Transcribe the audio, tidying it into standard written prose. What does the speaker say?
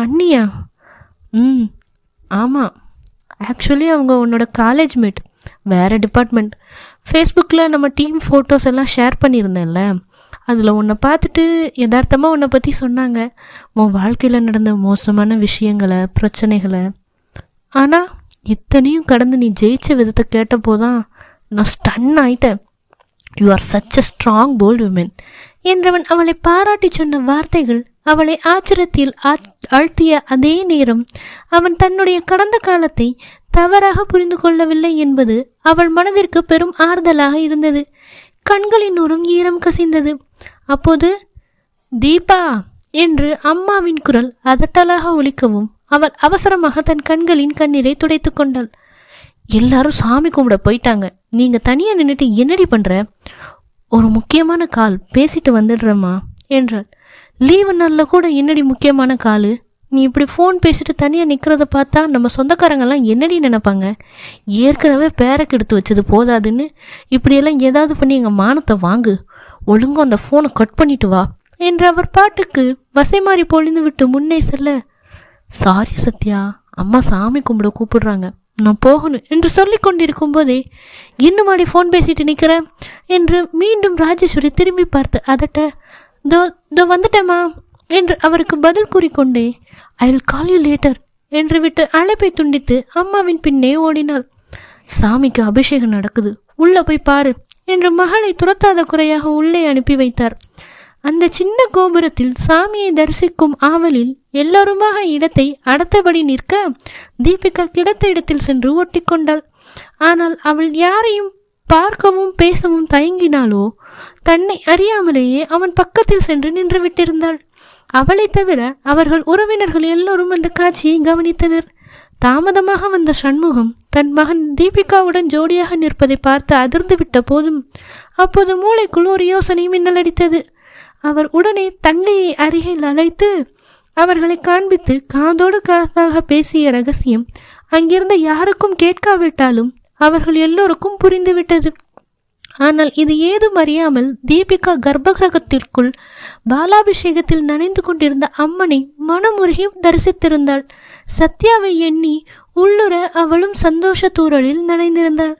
அண்ணியா? ம், ஆமாம். ஆக்சுவலி அவங்க உன்னோட காலேஜ் மேட், வேறு டிபார்ட்மெண்ட். ஃபேஸ்புக்கில் நம்ம டீம் ஃபோட்டோஸ் எல்லாம் ஷேர் பண்ணியிருந்தேன்ல, அதில் உன்னை பார்த்துட்டு யதார்த்தமாக உன்னை பற்றி சொன்னாங்க, உன் வாழ்க்கையில் நடந்த மோசமான விஷயங்களை, பிரச்சனைகளை. ஆனால் இத்தனையும் கடந்து நீ ஜெயிச்ச விதத்தை கேட்டப்போதான் நான் ஸ்டன் ஆயிட்டேன். You are such a strong bold women என்றவன் அவளை பாராட்டி சொன்ன வார்த்தைகள் அவளை ஆச்சரியத்தில் ஆழ்த்திய அதே நேரம் அவன் தன்னுடைய கடந்த காலத்தை தவறாக புரிந்து கொள்ளவில்லை என்பது அவள் மனதிற்கு பெரும் ஆறுதலாக இருந்தது. கண்களின் ஓரம் ஈரம் கசிந்தது. அப்போது தீபா என்று அம்மாவின் குரல் அதட்டலாக ஒலிக்கவும் அவள் அவசரமாக தன் கண்களின் கண்ணீரை துடைத்து கொண்டாள். எல்லாரும் சாமி கும்பிட போயிட்டாங்க, நீங்க தனியா நின்றுட்டு என்னடி பண்ற? ஒரு முக்கியமான கால், பேசிட்டு வந்துடுறேம்மா என்றாள். லீவு நாளில் கூட என்னடி முக்கியமான காலு? நீ இப்படி ஃபோன் பேசிட்டு தனியாக நிற்கிறத பார்த்தா நம்ம சொந்தக்காரங்கெல்லாம் என்னடி நினைப்பாங்க? ஏற்கனவே பேரக்கு எடுத்து வச்சது போதாதுன்னு இப்படியெல்லாம் ஏதாவது பண்ணி எங்கள் மானத்தை வாங்கு. ஒழுங்கும் அந்த ஃபோனை கட் பண்ணிட்டு வா என்று அவர் பாட்டுக்கு வசை மாறி பொழிந்து விட்டு முன்னே செல்ல, சாரி சத்யா, அம்மா சாமி கும்பிட கூப்பிடுறாங்க, நான் போகணும் என்று சொல்லி கொண்டிருக்கும் போதே, இன்னுமாடி ஃபோன் பேசிட்டு நிற்கிறேன் என்று மீண்டும் ராஜேஸ்வரி திரும்பி பார்த்து அதட்ட, தோ வந்துட்டேம்மா என்று அவருக்கு பதில் கூறிக்கொண்டே, I will call you later என்று விட்டு அழைப்பை துண்டித்து அம்மாவின் பின்னே ஓடினாள். சாமிக்கு அபிஷேகம் நடக்குது, உள்ள போய் பாரு என்று மகளை துரத்தாத குறையாக உள்ளே அனுப்பி வைத்தார். அந்த சின்ன கோபுரத்தில் சாமியை தரிசிக்கும் ஆவலில் எல்லோருமாக இடத்தை அடத்தபடி நிற்க தீபிகா கிடைத்த இடத்தில் சென்று ஒட்டி கொண்டாள். ஆனால் அவள் யாரையும் பார்க்கவும் பேசவும் தயங்கினாலோ தன்னை அறியாமலேயே அவன் பக்கத்தில் சென்று நின்று விட்டிருந்தாள். அவளை தவிர அவர்கள் உறவினர்கள் எல்லோரும் அந்த காட்சியை கவனித்தனர். தாமதமாக வந்த சண்முகம் தன் மகன் தீபிகாவுடன் ஜோடியாக நிற்பதை பார்த்து அதிர்ந்து விட்ட போதும் அப்போது மூளைக்குள் ஒரு யோசனை மின்னலடித்தது. அவர் உடனே தங்கையை அருகில் அழைத்து அவர்களை காண்பித்து காதோடு காதாக பேசிய ரகசியம் அங்கிருந்த யாருக்கும் கேட்காவிட்டாலும் அவர்கள் எல்லோருக்கும் புரிந்துவிட்டது. ஆனால் இது ஏதும் அறியாமல் தீபிகா கர்ப்பகிரகத்திற்குள் பாலாபிஷேகத்தில் நனைந்து கொண்டிருந்த அம்மனை மனமுருகி தரிசித்திருந்தாள். சத்யாவை எண்ணி உள்ளுர அவளும் சந்தோஷ தூறலில் நனைந்திருந்தாள்.